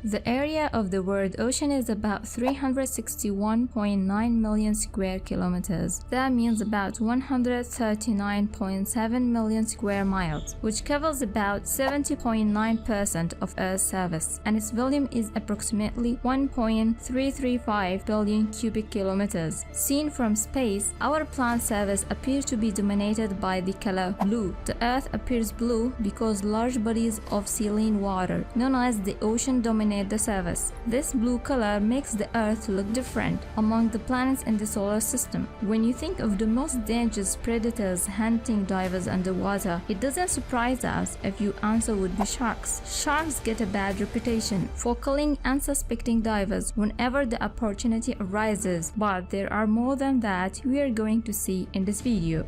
The area of the world ocean is about 361.9 million square kilometers. That means about 139.7 million square miles, which covers about 70.9% of Earth's surface, and its volume is approximately 1.335 billion cubic kilometers. Seen from space, our planet's surface appears to be dominated by the color blue. The Earth appears blue because large bodies of saline water, known as the ocean, dominate the surface. This blue color makes the Earth look different among the planets in the solar system. When you think of the most dangerous predators hunting divers underwater, it doesn't surprise us if your answer would be sharks. Sharks get a bad reputation for killing unsuspecting divers whenever the opportunity arises, but there are more than that we are going to see in this video.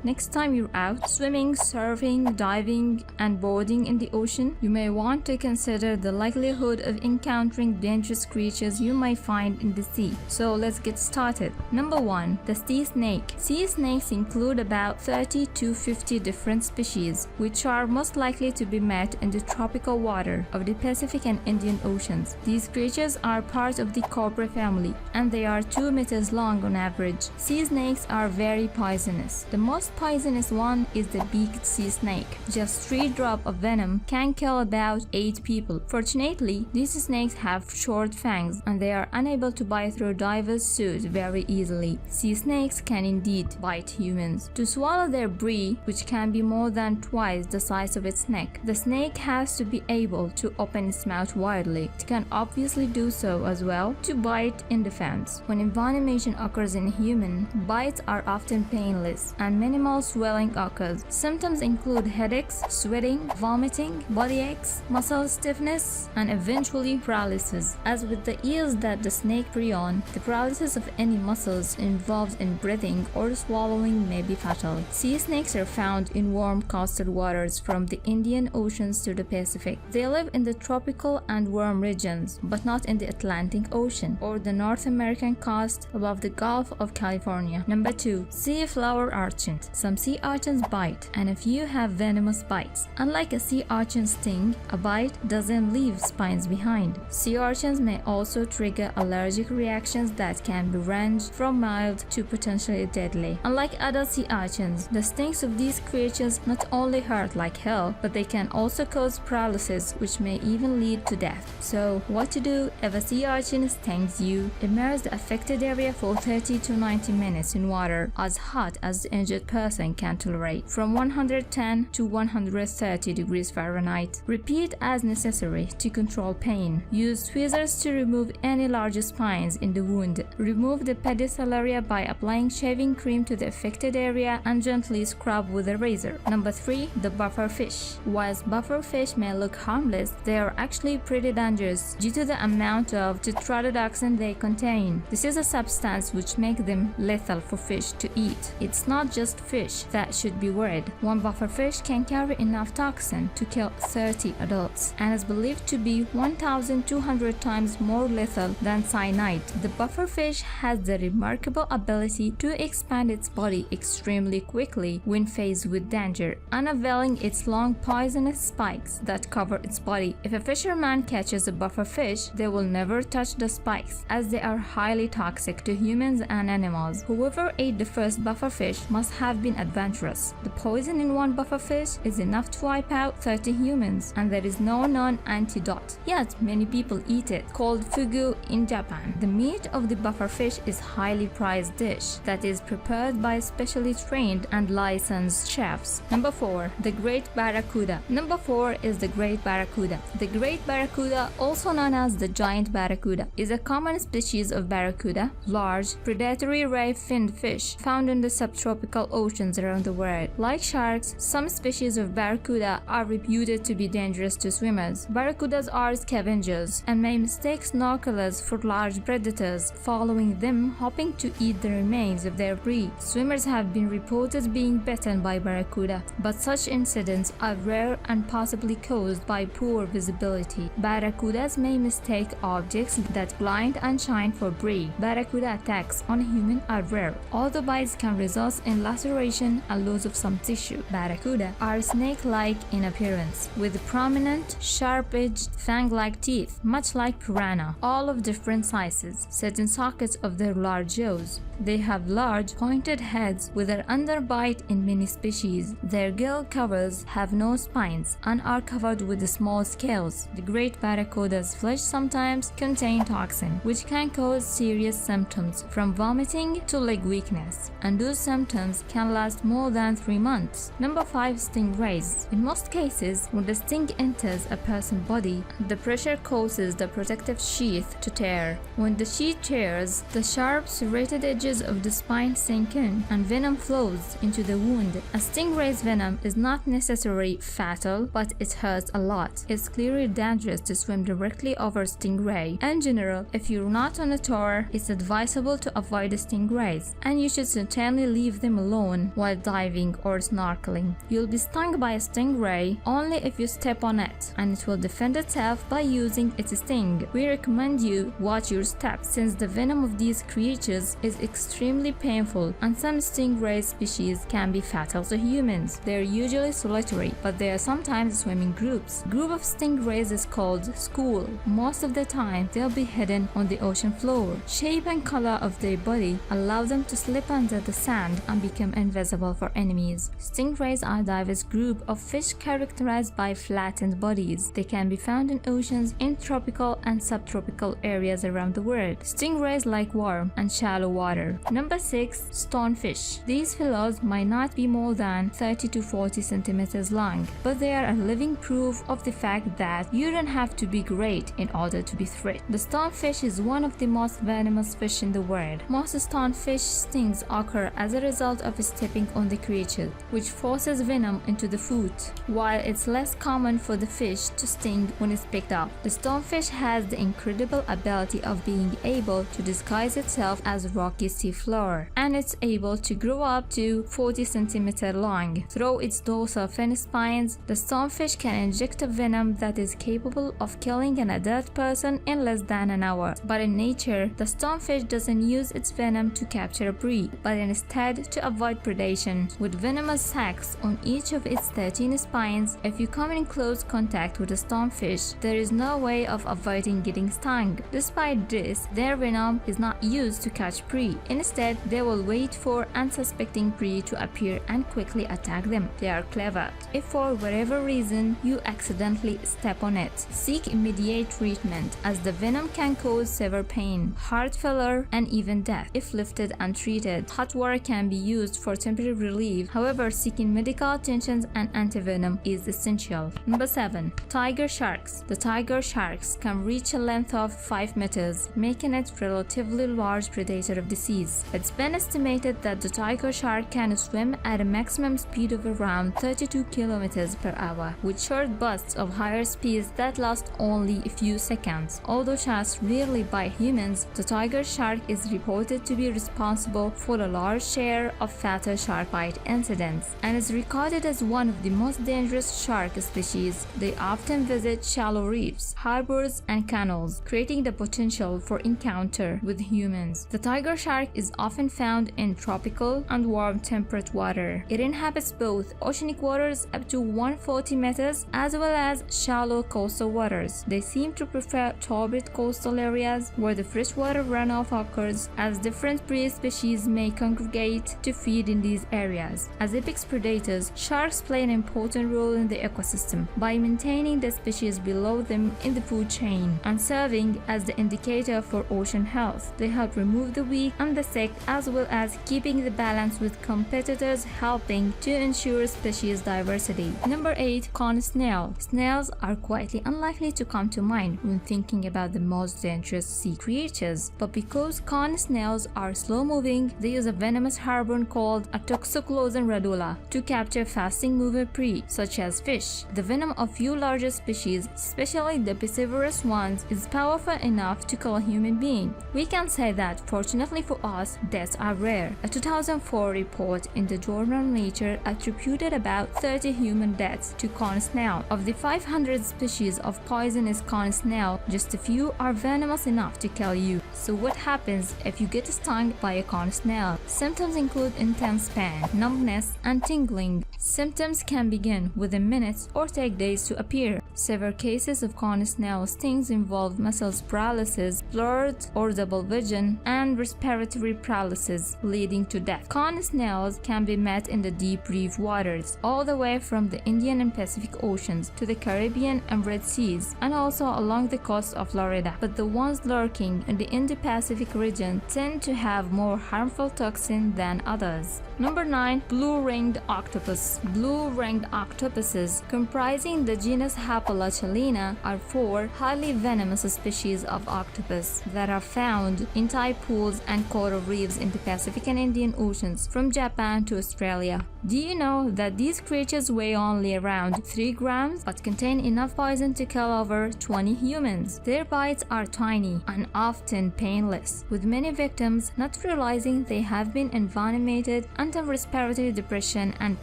Next time you're out swimming, surfing, diving, and boarding in the ocean, you may want to consider the likelihood of encountering dangerous creatures you might find in the sea. So let's get started. Number 1. The sea snake. Sea snakes include about 30 to 50 different species, which are most likely to be met in the tropical water of the Pacific and Indian Oceans. These creatures are part of the cobra family, and they are 2 meters long on average. Sea snakes are very poisonous. The most poisonous one is the beaked sea snake. Just 3 drops of venom can kill about 8 people. Fortunately, these snakes have short fangs and they are unable to bite through divers' suits very easily. Sea snakes can indeed bite humans. To swallow their prey, which can be more than twice the size of its neck, the snake has to be able to open its mouth widely. It can obviously do so as well to bite in defense. When envenomation occurs in a human, bites are often painless and minimal swelling occurs. Symptoms include headaches, sweating, vomiting, body aches, muscle stiffness, and eventually paralysis. As with the eels that the snake prey on, the paralysis of any muscles involved in breathing or swallowing may be fatal. Sea snakes are found in warm coastal waters from the Indian Oceans to the Pacific. They live in the tropical and warm regions, but not in the Atlantic Ocean or the North American coast above the Gulf of California. Number 2. Sea flower urchin. Some sea urchins bite, and a few have venomous bites. Unlike a sea urchin sting, a bite doesn't leave spines behind. Sea urchins may also trigger allergic reactions that can be ranged from mild to potentially deadly. Unlike other sea urchins, the stings of these creatures not only hurt like hell, but they can also cause paralysis, which may even lead to death. So, what to do if a sea urchin stings you? Immerse the affected area for 30 to 90 minutes in water as hot as the injured person can tolerate, from 110 to 130 degrees Fahrenheit. Repeat as necessary to control pain. Use tweezers to remove any large spines in the wound. Remove the pedicel area by applying shaving cream to the affected area and gently scrub with a razor. Number 3. The buffer fish. Whilst buffer fish may look harmless, they are actually pretty dangerous due to the amount of tetrodotoxin they contain. This is a substance which makes them lethal for fish to eat. It's not just fish that should be worried. One buffer fish can carry enough toxin to kill 30 adults and is believed to be 1,200 times more lethal than cyanide. The buffer fish has the remarkable ability to expand its body extremely quickly when faced with danger, unveiling its long poisonous spikes that cover its body. If a fisherman catches a buffer fish, they will never touch the spikes as they are highly toxic to humans and animals. Whoever ate the first buffer fish must have been adventurous. The poison in one buffer fish is enough to wipe out 30 humans, and there is no known antidote. Yet many people eat it, called fugu in Japan. The meat of the buffer fish is highly prized dish that is prepared by specially trained and licensed chefs. Number 4. The Great Barracuda. Number 4 is the Great Barracuda. The Great Barracuda, also known as the Giant Barracuda, is a common species of barracuda, large, predatory ray-finned fish found in the subtropical oceans around the world. Like sharks, some species of barracuda are reputed to be dangerous to swimmers. Barracudas are scavengers and may mistake snorkelers for large predators, following them hoping to eat the remains of their prey. Swimmers have been reported being bitten by barracuda, but such incidents are rare and possibly caused by poor visibility. Barracudas may mistake objects that blind and shine for prey. Barracuda attacks on a human are rare, although bites can result in lateral laceration and loss of some tissue. Barracuda are snake-like in appearance, with prominent, sharp-edged, fang-like teeth, much like piranha, all of different sizes, set in sockets of their large jaws. They have large, pointed heads with their underbite in many species. Their gill covers have no spines and are covered with small scales. The great barracuda's flesh sometimes contains toxin, which can cause serious symptoms from vomiting to leg weakness, and those symptoms can last more than 3 months. Number 5. Stingrays. In most cases, when the sting enters a person's body, the pressure causes the protective sheath to tear. When the sheath tears, the sharp, serrated edges of the spine sink in, and venom flows into the wound. A stingray's venom is not necessarily fatal, but it hurts a lot. It's clearly dangerous to swim directly over stingray. In general, if you're not on a tour, it's advisable to avoid the stingrays, and you should certainly leave them alone while diving or snorkeling. You'll be stung by a stingray only if you step on it, and it will defend itself by using its sting. We recommend you watch your steps, since the venom of these creatures is extremely painful, and some stingray species can be fatal to humans. They are usually solitary, but they are sometimes swimming groups. Group of stingrays is called school. Most of the time, they'll be hidden on the ocean floor. Shape and color of their body allow them to slip under the sand and become invisible for enemies. Stingrays are a diverse group of fish characterized by flattened bodies. They can be found in oceans in tropical and subtropical areas around the world. Stingrays like warm and shallow water. Number 6. Stonefish. These fellows might not be more than 30 to 40 centimeters long, but they are a living proof of the fact that you don't have to be great in order to be threatened. The stonefish is one of the most venomous fish in the world. Most stonefish stings occur as a result of stepping on the creature, which forces venom into the foot, while it's less common for the fish to sting when it's picked up. The stonefish has the incredible ability of being able to disguise itself as rocky sea floor, and it's able to grow up to 40 centimeters long. Through its dorsal fin spines, the stonefish can inject a venom that is capable of killing an adult person in less than an hour. But in nature, the stonefish doesn't use its venom to capture a prey, but instead to avoid predation. With venomous sacs on each of its 13 spines, if you come in close contact with a stonefish, there is no way of avoiding getting stung. Despite this, their venom is not used to catch prey. Instead, they will wait for unsuspecting prey to appear and quickly attack them. They are clever. If for whatever reason you accidentally step on it, seek immediate treatment, as the venom can cause severe pain, heart failure, and even death if lifted untreated. Hot water can be used for temporary relief. However, seeking medical attention and antivenom is essential. Number 7. Tiger sharks. The tiger sharks can reach a length of 5 meters, making it a relatively large predator of the seas. It's been estimated that the tiger shark can swim at a maximum speed of around 32 kilometers per hour, with short bursts of higher speeds that last only a few seconds. Although sharks rarely bite humans, the tiger shark is reported to be responsible for a large share of fatal shark bite incidents, and is recorded as one of the most dangerous shark species. They often visit shallow reefs, harbors, and canals, creating the potential for encounter with humans. The tiger shark is often found in tropical and warm temperate water. It inhabits both oceanic waters up to 140 meters as well as shallow coastal waters. They seem to prefer turbid coastal areas where the freshwater runoff occurs, as different prey species may congregate to feed in these areas. As apex predators, sharks play an important role in the ecosystem by maintaining the species below them in the food chain and serving as the indicator for ocean health. They help remove the weak and the sick, as well as keeping the balance with competitors, helping to ensure species diversity. Number 8. Corn snail. Snails are quietly unlikely to come to mind when thinking about the most dangerous sea creatures, but because corn snails are slow-moving, they use a venomous harpoon called a toxoclosan radula to capture fast-moving prey, such as fish. The venom of few larger species, especially the piscivorous ones, is powerful enough to kill a human being. We can say that, fortunately for us, deaths are rare. A 2004 report in the journal Nature attributed about 30 human deaths to corn snail. Of the 500 species of poisonous corn snail, just a few are venomous enough to kill you. So what happens if you get stung by a corn snail? Symptoms include intense intense pain, numbness, and tingling. Symptoms can begin within minutes or take days to appear. Severe cases of corn snail stings involve muscle paralysis, blurred or double vision, and respiratory paralysis, leading to death. Corn snails can be met in the deep reef waters, all the way from the Indian and Pacific Oceans to the Caribbean and Red Seas, and also along the coast of Florida. But the ones lurking in the Indo-Pacific region tend to have more harmful toxin than others. Number 9. Blue-ringed octopus. Blue-ringed octopuses, comprising the genus Hapalochelina, are 4 highly venomous species of octopus that are found in tide pools and coral reefs in the Pacific and Indian Oceans, from Japan to Australia. Do you know that these creatures weigh only around 3 grams but contain enough poison to kill over 20 humans? Their bites are tiny and often painless, with many victims not realizing they have been envenomated until respiratory depression and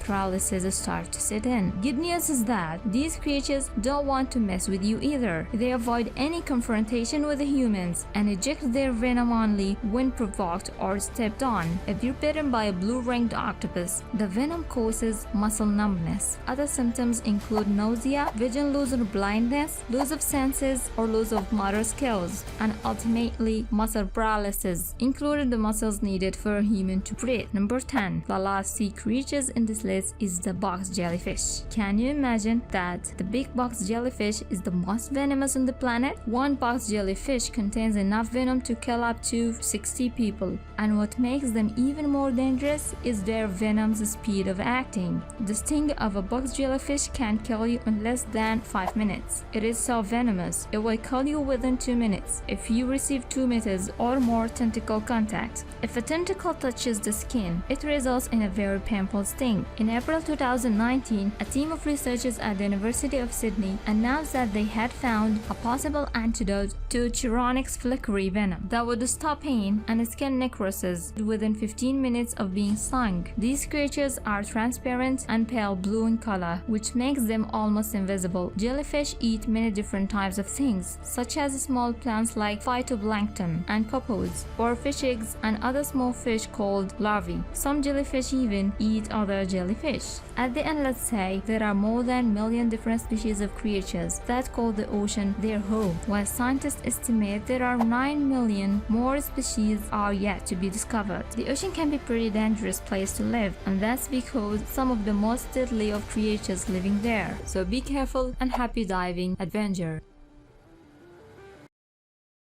paralysis start to set in. Good news is that these creatures don't want to mess with you either. They avoid any confrontation with the humans and eject their venom only when provoked or stepped on. If you're bitten by a blue-ringed octopus, the venom causes muscle numbness. Other symptoms include nausea, vision loss or blindness, loss of senses or loss of motor skills, and ultimately muscle paralysis, including the muscles needed for a human to breathe. Number 10. The last sea creatures in this list is the box jellyfish. Can you imagine that the big box jellyfish is the most venomous on the planet? One box jellyfish contains enough venom to kill up to 60 people. And what makes them even more dangerous is their venom's speed of acting. The sting of a box jellyfish can kill you in less than 5 minutes. It is so venomous, it will kill you within 2 minutes if you receive 2 meters or more tentacle contact. If a tentacle touches the skin, it results in a very painful sting. In April 2019, a team of researchers at the University of Sydney announced that they had found a possible antidote to Chironix flickeri venom that would stop pain and skin necrosis within 15 minutes of being stung. These creatures are transparent and pale blue in color, which makes them almost invisible. Jellyfish eat many different types of things, such as small plants like phytoplankton and copepods, or fish eggs and other small fish called larvae. Some jellyfish even eat other jellyfish. At the end, let's say there are more than 1 million different species of creatures that call the ocean their home, while scientists estimate there are 9 million more species are yet to be discovered. The ocean can be a pretty dangerous place to live, and that's because some of the most deadly of creatures living there. So be careful and happy diving adventure.